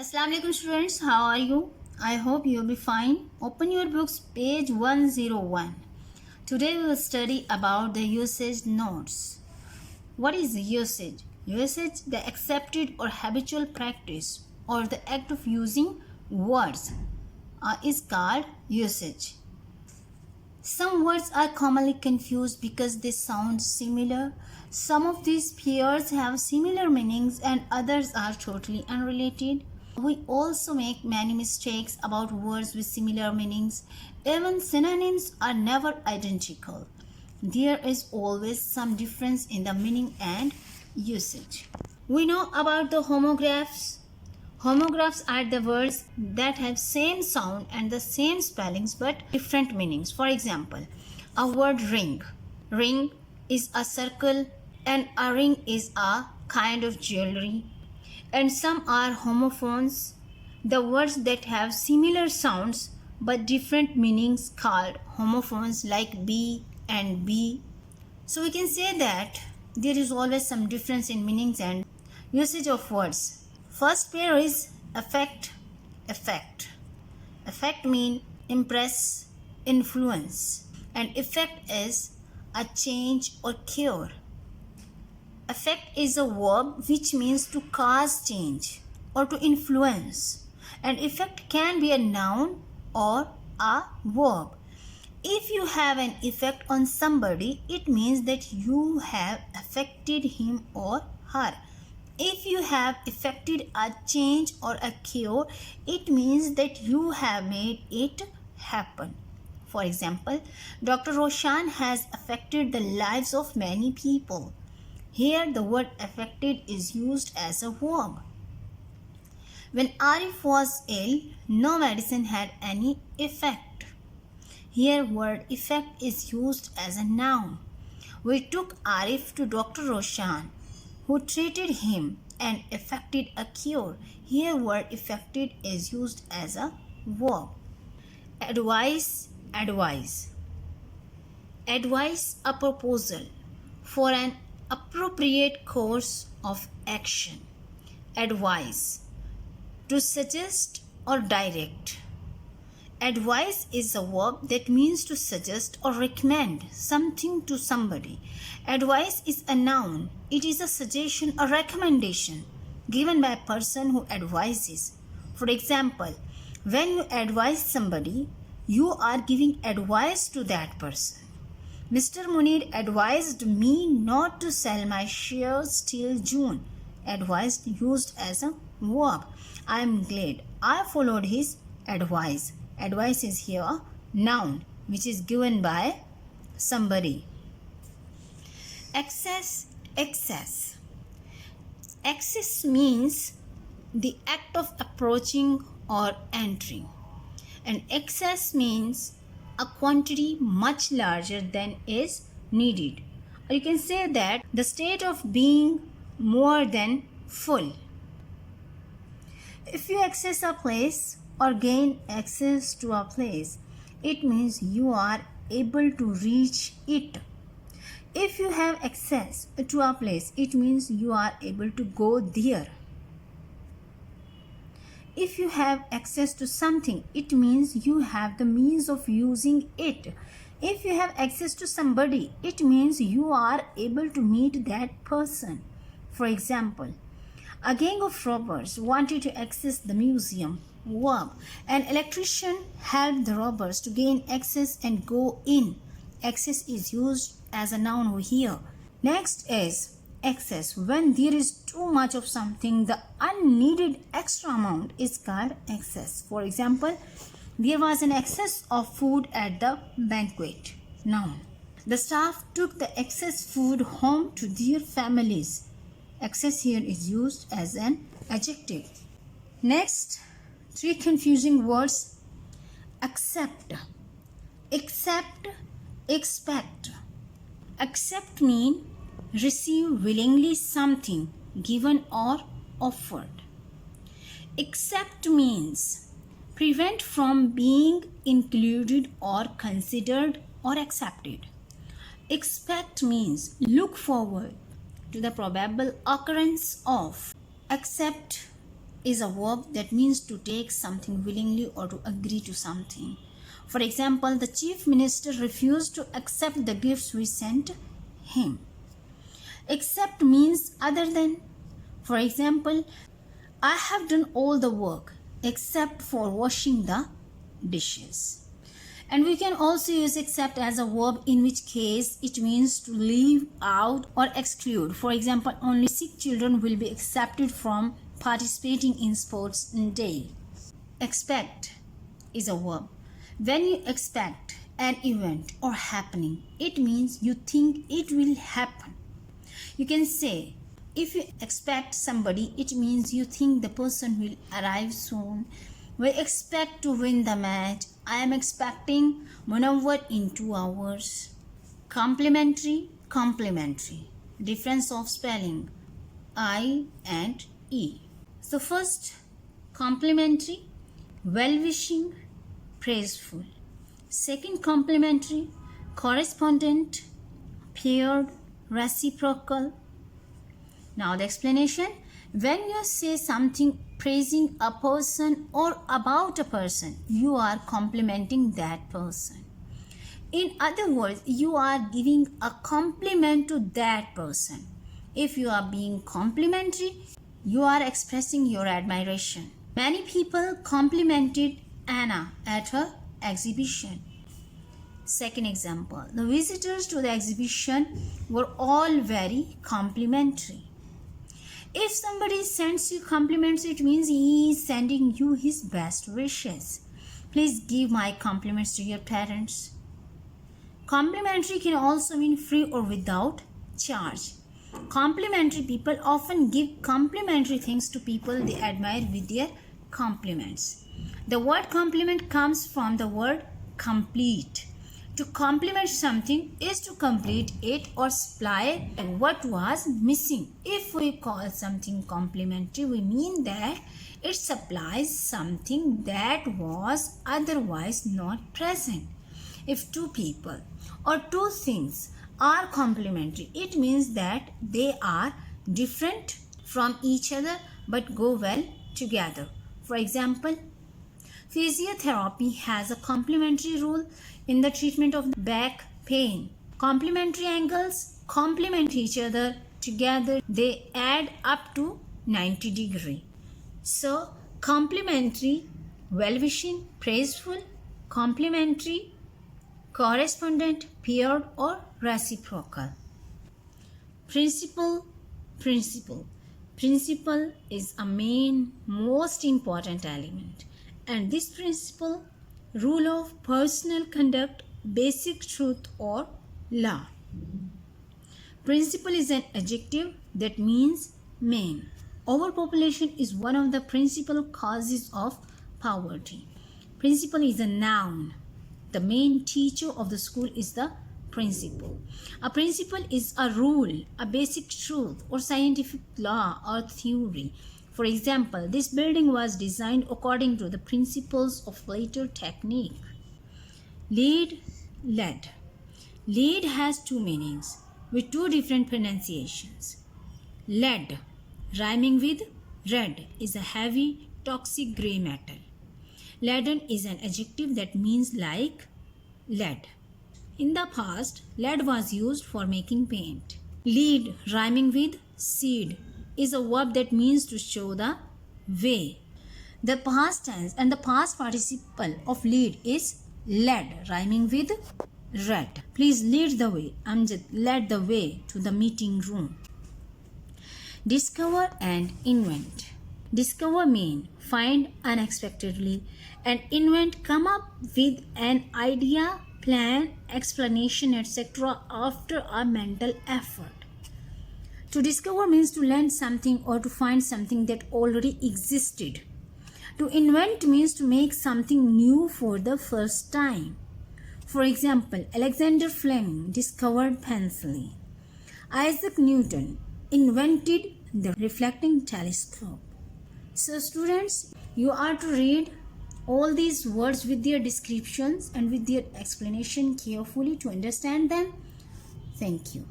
Assalamu alaikum students, how are you? I hope you'll be fine. Open your books, page 101. Today we will study about the usage notes. What is usage? Usage, the accepted or habitual practice or the act of using words is called usage. Some words are commonly confused because they sound similar. Some of these pairs have similar meanings and others are totally unrelated. We also make many mistakes about words with similar meanings. Even synonyms are never identical. There is always some difference in the meaning and usage. We know about the homographs. Homographs are the words that have same sound and the same spellings but different meanings. For example, a word ring. Ring is a circle and a ring is a kind of jewelry. And some are homophones, the words that have similar sounds but different meanings called homophones like B and B. So we can say that there is always some difference in meanings and usage of words. First pair is affect, effect. Affect mean impress, influence, and effect is a change or cure. Affect is a verb which means to cause change or to influence. And effect can be a noun or a verb. If you have an effect on somebody, it means that you have affected him or her. If you have effected a change or a cure, it means that you have made it happen. For example, Dr. Roshan has affected the lives of many people. Here the word affected is used as a verb. When Arif was ill, no medicine had any effect. Here word effect is used as a noun. We took Arif to Dr. Roshan, who treated him and effected a cure. Here word effected is used as a verb. Advise, advise. Advise a proposal for an appropriate course of action. Advise, to suggest or direct. Advise is a verb that means to suggest or recommend something to somebody. Advice is a noun. It is a suggestion or recommendation given by a person who advises. For example, when you advise somebody, you are giving advice to that person. Mr. Munir advised me not to sell my shares till June. Advised used as a verb. I am glad I followed his advice. Advice is here a noun which is given by somebody. Access, access. Access means the act of approaching or entering. And excess means a quantity much larger than is needed. Or you can say that the state of being more than full. If you access a place or gain access to a place, it means you are able to reach it. If you have access to a place, it means you are able to go there. If you have access to something, it means you have the means of using it. If you have access to somebody, it means you are able to meet that person. For example, a gang of robbers wanted to access the museum. Verb. An electrician helped the robbers to gain access and go in. Access is used as a noun over here. Next is excess. When there is too much of something, the unneeded extra amount is called excess. For example, there was an excess of food at the banquet. Noun. The staff took the excess food home to their families. Excess here is used as an adjective. Next, three confusing words. Accept, accept, expect. Accept means receive willingly something given or offered. Accept means prevent from being included or considered or accepted. Expect means look forward to the probable occurrence of. Accept, is a verb that means to take something willingly or to agree to something. For example, the chief minister refused to accept the gifts we sent him. Except means other than. For example, I have done all the work except for washing the dishes. And we can also use except as a verb, in which case it means to leave out or exclude. For example, only sick children will be accepted from participating in sports day. Expect is a verb. When you expect an event or happening, it means you think it will happen. You can say, if you expect somebody, it means you think the person will arrive soon. We expect to win the match. I am expecting Munawwar in 2 hours. Complementary, complementary. Difference of spelling, I and E. So first, complimentary, well-wishing, praiseful. Second, complimentary, correspondent, paired, reciprocal. Now the explanation. When you say something praising a person or about a person, you are complimenting that person. In other words, you are giving a compliment to that person. If you are being complimentary, you are expressing your admiration. Many people complimented Anna at her exhibition. Second example, the visitors to the exhibition were all very complimentary. If somebody sends you compliments, it means he is sending you his best wishes. Please give my compliments to your parents. Complimentary can also mean free or without charge. Complimentary people often give complimentary things to people they admire with their compliments. The word compliment comes from the word complete. To compliment something is to complete it or supply what was missing. If we call something complimentary, we mean that it supplies something that was otherwise not present. If two people or two things are complementary, it means that they are different from each other but go well together. For example, physiotherapy has a complementary role in the treatment of back pain. Complementary angles complement each other. Together they add up to 90 degrees. So complementary, well-wishing, praiseful, complementary, correspondent, paired or reciprocal. Principle, principle. Principle is a main, most important element. And this principle, rule of personal conduct, basic truth or law. Principle is an adjective that means main. Overpopulation is one of the principal causes of poverty. Principal is a noun. The main teacher of the school is the principal. A principle is a rule, a basic truth or scientific law or theory. For example, this building was designed according to the principles of Plato technique. Lead, lead. Lead has two meanings with two different pronunciations. Lead, rhyming with red, is a heavy, toxic gray metal. Leaden is an adjective that means like lead. In the past, lead was used for making paint. Lead, rhyming with seed, is a verb that means to show the way. The past tense and the past participle of lead is led, rhyming with red. Please lead the way. Amjad led the way to the meeting room. Discover and invent. Discover means find unexpectedly, and invent come up with an idea, plan, explanation, etc. after a mental effort. To discover means to learn something or to find something that already existed. To invent means to make something new for the first time. For example, Alexander Fleming discovered penicillin. Isaac Newton invented the reflecting telescope. So students, you are to read all these words with their descriptions and with their explanation carefully to understand them. Thank you.